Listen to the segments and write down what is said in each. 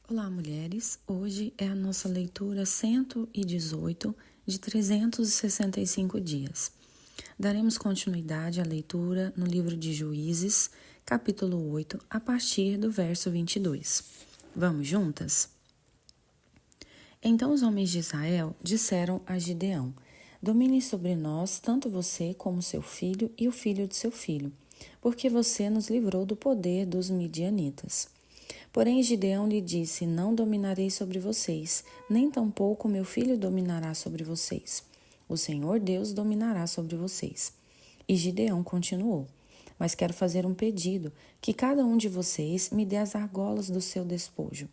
Olá, mulheres! Hoje é a nossa leitura 118 de 365 dias. Daremos continuidade à leitura no livro de Juízes, capítulo 8, a partir do verso 22. Vamos juntas? Então os homens de Israel disseram a Gideão: Domine sobre nós tanto você como seu filho e o filho de seu filho, porque você nos livrou do poder dos midianitas. Porém Gideão lhe disse: Não dominarei sobre vocês, nem tampouco meu filho dominará sobre vocês. O Senhor Deus dominará sobre vocês. E Gideão continuou: Mas quero fazer um pedido, que cada um de vocês me dê as argolas do seu despojo.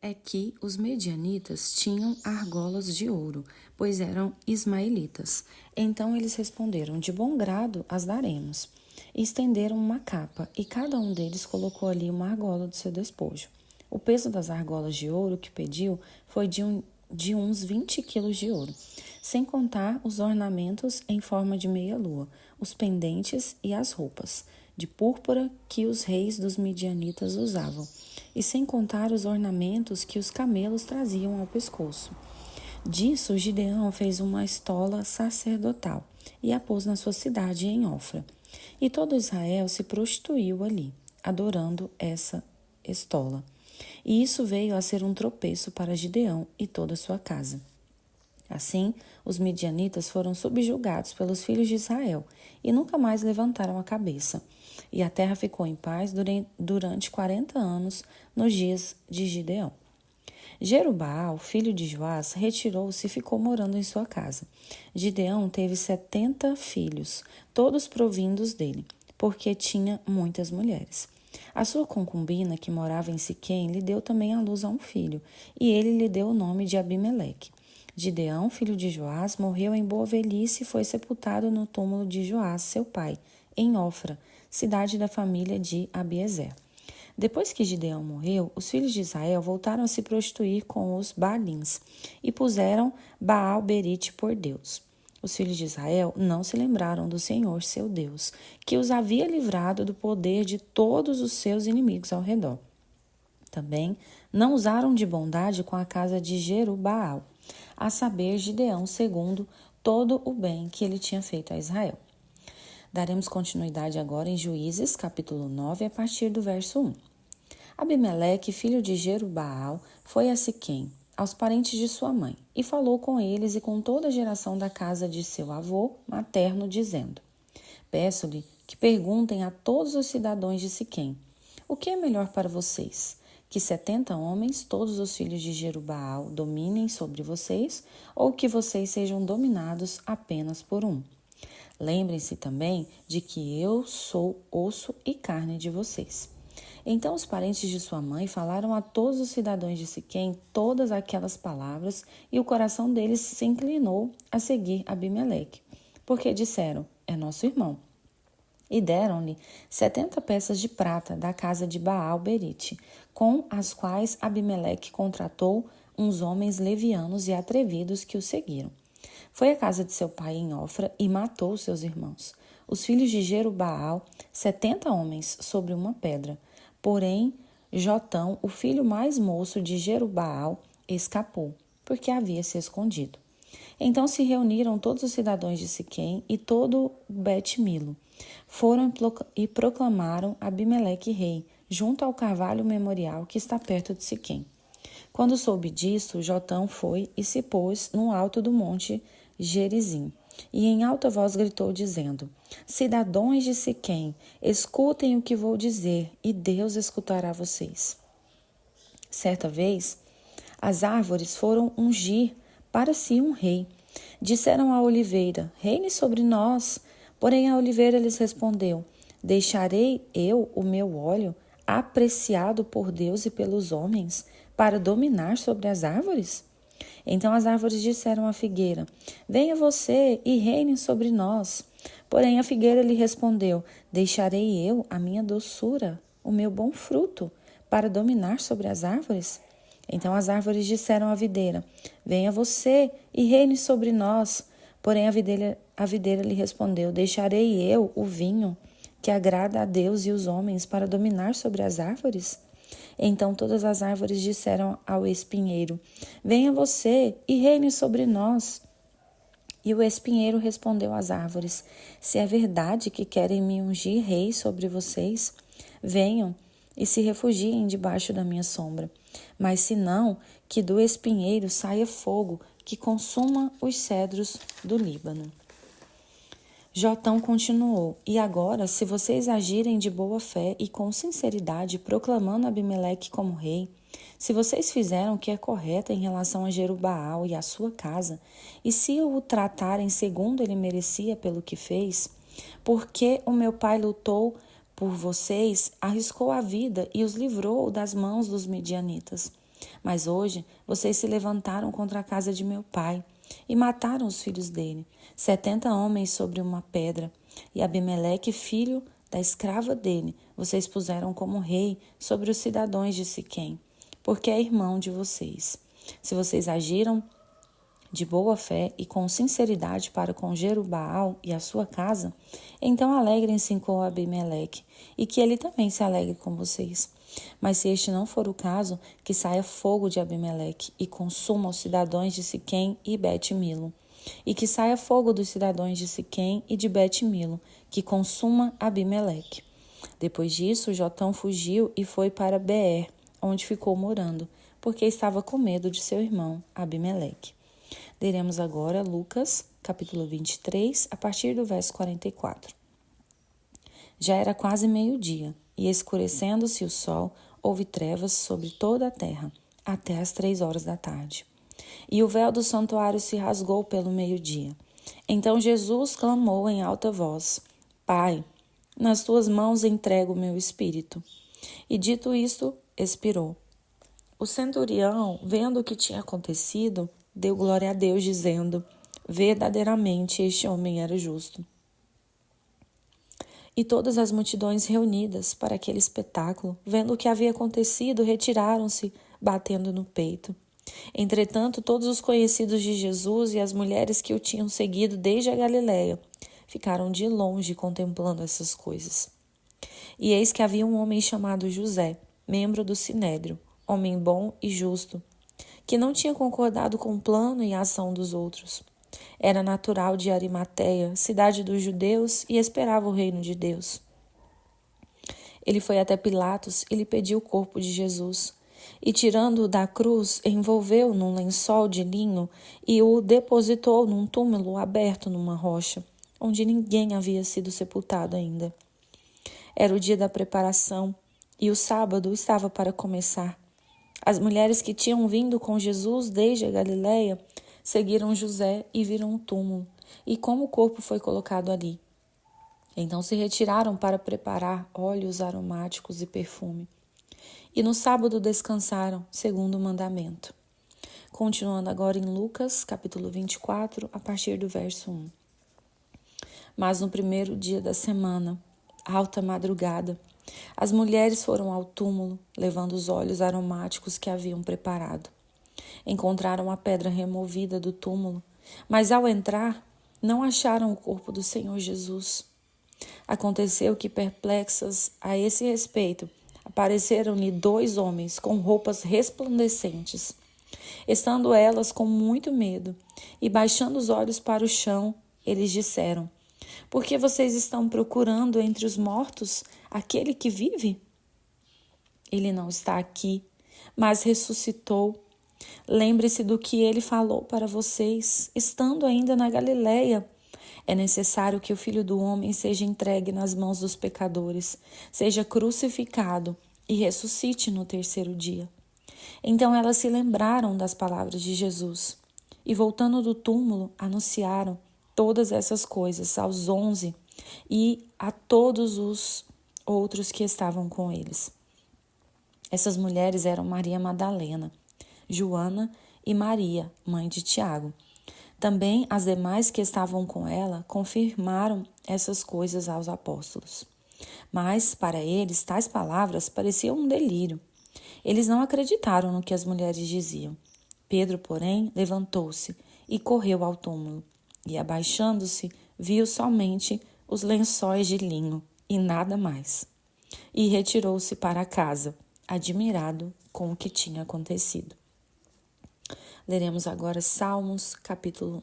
É que os medianitas tinham argolas de ouro, pois eram ismaelitas. Então eles responderam: De bom grado as daremos. E estenderam uma capa, e cada um deles colocou ali uma argola do seu despojo. O peso das argolas de ouro que pediu foi de uns 20 quilos de ouro, sem contar os ornamentos em forma de meia-lua, os pendentes e as roupas de púrpura que os reis dos midianitas usavam, e sem contar os ornamentos que os camelos traziam ao pescoço. Disso, Gideão fez uma estola sacerdotal e a pôs na sua cidade em Ofra. E todo Israel se prostituiu ali, adorando essa estola. E isso veio a ser um tropeço para Gideão e toda a sua casa. Assim, os midianitas foram subjugados pelos filhos de Israel e nunca mais levantaram a cabeça. E a terra ficou em paz durante 40 anos, nos dias de Gideão. Jerubaal, filho de Joás, retirou-se e ficou morando em sua casa. Gideão teve 70 filhos, todos provindos dele, porque tinha muitas mulheres. A sua concubina, que morava em Siquém, lhe deu também à luz a um filho, e ele lhe deu o nome de Abimeleque. Gideão, filho de Joás, morreu em boa velhice e foi sepultado no túmulo de Joás, seu pai, em Ofra, cidade da família de Abiezer. Depois que Gideão morreu, os filhos de Israel voltaram a se prostituir com os Baalins e puseram Baal-Berite por Deus. Os filhos de Israel não se lembraram do Senhor, seu Deus, que os havia livrado do poder de todos os seus inimigos ao redor. Também não usaram de bondade com a casa de Jerubaal, a saber, Gideão, segundo todo o bem que ele tinha feito a Israel. Daremos continuidade agora em Juízes, capítulo 9, a partir do verso 1. Abimeleque, filho de Jerubaal, foi a Siquém, aos parentes de sua mãe, e falou com eles e com toda a geração da casa de seu avô materno, dizendo: Peço-lhe que perguntem a todos os cidadãos de Siquém: O que é melhor para vocês? Que 70 homens, todos os filhos de Jerubaal, dominem sobre vocês, ou que vocês sejam dominados apenas por um? Lembrem-se também de que eu sou osso e carne de vocês. Então os parentes de sua mãe falaram a todos os cidadãos de Siquém todas aquelas palavras, e o coração deles se inclinou a seguir Abimeleque, porque disseram: É nosso irmão. E deram-lhe 70 peças de prata da casa de Baal-Berite, com as quais Abimeleque contratou uns homens levianos e atrevidos que o seguiram. Foi à casa de seu pai em Ofra e matou seus irmãos, os filhos de Jerubaal, 70 homens sobre uma pedra. Porém, Jotão, o filho mais moço de Jerubaal, escapou, porque havia se escondido. Então se reuniram todos os cidadãos de Siquém e todo o Bet-Milo. Foram e proclamaram Abimeleque rei, junto ao carvalho memorial que está perto de Siquém. Quando soube disso, Jotão foi e se pôs no alto do monte Gerizim, e em alta voz gritou, dizendo: Cidadãos de Siquém, escutem o que vou dizer, e Deus escutará vocês. Certa vez, as árvores foram ungir para si um rei. Disseram à oliveira: Reine sobre nós. Porém a oliveira lhes respondeu: Deixarei eu o meu óleo, apreciado por Deus e pelos homens, para dominar sobre as árvores? Então as árvores disseram à figueira: Venha você e reine sobre nós. Porém a figueira lhe respondeu: Deixarei eu a minha doçura, o meu bom fruto, para dominar sobre as árvores? Então as árvores disseram à videira: Venha você e reine sobre nós. Porém a videira lhe respondeu: Deixarei eu o vinho, que agrada a Deus e os homens, para dominar sobre as árvores? Então todas as árvores disseram ao espinheiro: venha você e reine sobre nós. E o espinheiro respondeu às árvores: se é verdade que querem me ungir rei sobre vocês, venham e se refugiem debaixo da minha sombra. Mas se não, que do espinheiro saia fogo que consuma os cedros do Líbano. Jotão continuou: e agora, se vocês agirem de boa fé e com sinceridade, proclamando Abimeleque como rei, se vocês fizeram o que é correto em relação a Jerubaal e a sua casa, e se o tratarem segundo ele merecia pelo que fez, porque o meu pai lutou por vocês, arriscou a vida e os livrou das mãos dos midianitas. Mas hoje vocês se levantaram contra a casa de meu pai e mataram os filhos dele, 70 homens sobre uma pedra, e Abimeleque, filho da escrava dele, vocês puseram como rei sobre os cidadãos de Siquém, porque é irmão de vocês. Se vocês agiram de boa fé e com sinceridade para com Jerubaal e a sua casa, então alegrem-se com Abimeleque, e que ele também se alegre com vocês. Mas se este não for o caso, que saia fogo de Abimeleque e consuma os cidadãos de Siquém e Bet-Milo, e que saia fogo dos cidadãos de Siquém e de Bet-Milo, que consuma Abimeleque. Depois disso, Jotão fugiu e foi para Beer, onde ficou morando, porque estava com medo de seu irmão Abimeleque. Leremos agora Lucas, capítulo 23, a partir do verso 44. Já era quase meio-dia, e escurecendo-se o sol, houve trevas sobre toda a terra, até às 3 horas da tarde. E o véu do santuário se rasgou pelo meio-dia. Então Jesus clamou em alta voz: Pai, nas tuas mãos entrego o meu espírito. E dito isto, expirou. O centurião, vendo o que tinha acontecido, deu glória a Deus, dizendo: verdadeiramente este homem era justo. E todas as multidões reunidas para aquele espetáculo, vendo o que havia acontecido, retiraram-se, batendo no peito. Entretanto, todos os conhecidos de Jesus e as mulheres que o tinham seguido desde a Galiléia ficaram de longe contemplando essas coisas. E eis que havia um homem chamado José, membro do Sinédrio, homem bom e justo, que não tinha concordado com o plano e a ação dos outros. Era natural de Arimateia, cidade dos judeus, e esperava o reino de Deus. Ele foi até Pilatos e lhe pediu o corpo de Jesus. E, tirando-o da cruz, envolveu-o num lençol de linho e o depositou num túmulo aberto numa rocha, onde ninguém havia sido sepultado ainda. Era o dia da preparação, e o sábado estava para começar. As mulheres que tinham vindo com Jesus desde a Galiléia seguiram José e viram o túmulo, e como o corpo foi colocado ali. Então se retiraram para preparar óleos aromáticos e perfume. E no sábado descansaram, segundo o mandamento. Continuando agora em Lucas, capítulo 24, a partir do verso 1. Mas no primeiro dia da semana, alta madrugada, as mulheres foram ao túmulo, levando os óleos aromáticos que haviam preparado. Encontraram a pedra removida do túmulo, mas ao entrar, não acharam o corpo do Senhor Jesus. Aconteceu que, perplexas a esse respeito, apareceram-lhe 2 homens com roupas resplandecentes. Estando elas com muito medo e baixando os olhos para o chão, eles disseram: por que vocês estão procurando entre os mortos aquele que vive? Ele não está aqui, mas ressuscitou. Lembre-se do que ele falou para vocês, estando ainda na Galiléia. É necessário que o Filho do Homem seja entregue nas mãos dos pecadores, seja crucificado e ressuscite no 3º dia. Então elas se lembraram das palavras de Jesus e, voltando do túmulo, anunciaram todas essas coisas aos 11 e a todos os outros que estavam com eles. Essas mulheres eram Maria Madalena, Joana e Maria, mãe de Tiago. Também as demais que estavam com ela confirmaram essas coisas aos apóstolos. Mas, para eles, tais palavras pareciam um delírio. Eles não acreditaram no que as mulheres diziam. Pedro, porém, levantou-se e correu ao túmulo. E, abaixando-se, viu somente os lençóis de linho e nada mais. E retirou-se para casa, admirado com o que tinha acontecido. Leremos agora Salmos, capítulo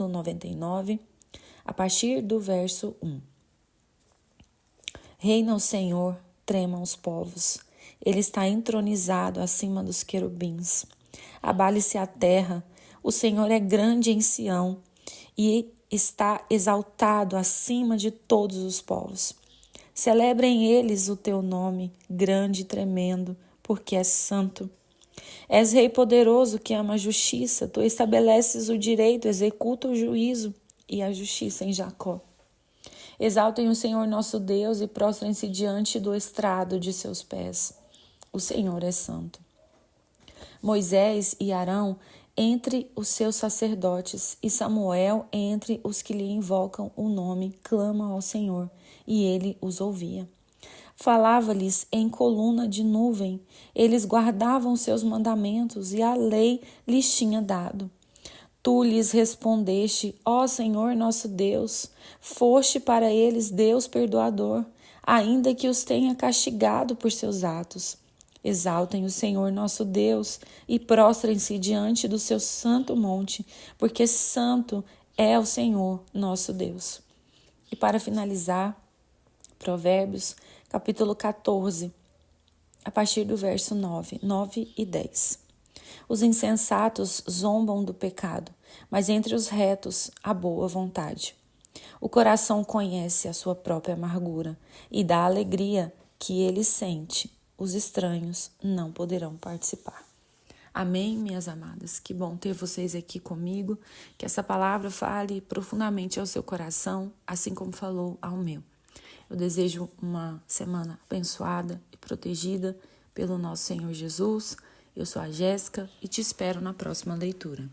99, a partir do verso 1. Reina o Senhor, tremam os povos. Ele está entronizado acima dos querubins. Abale-se a terra. O Senhor é grande em Sião e está exaltado acima de todos os povos. Celebrem eles o teu nome, grande e tremendo, porque és santo. És rei poderoso que ama a justiça. Tu estabeleces o direito, executa o juízo e a justiça em Jacó. Exaltem o Senhor nosso Deus e prostrem-se diante do estrado de seus pés. O Senhor é santo. Moisés e Arão entre os seus sacerdotes e Samuel entre os que lhe invocam o nome, clamam ao Senhor, e ele os ouvia. Falava-lhes em coluna de nuvem, eles guardavam seus mandamentos e a lei lhes tinha dado. Tu lhes respondeste, ó Senhor nosso Deus, foste para eles Deus perdoador, ainda que os tenha castigado por seus atos. Exaltem o Senhor nosso Deus e prostrem-se diante do seu santo monte, porque santo é o Senhor nosso Deus. E para finalizar, Provérbios, capítulo 14, a partir do verso 9 e 10. Os insensatos zombam do pecado, mas entre os retos há boa vontade. O coração conhece a sua própria amargura e da alegria que ele sente, os estranhos não poderão participar. Amém, minhas amadas? Que bom ter vocês aqui comigo, que essa palavra fale profundamente ao seu coração, assim como falou ao meu. Eu desejo uma semana abençoada e protegida pelo nosso Senhor Jesus. Eu sou a Jéssica e te espero na próxima leitura.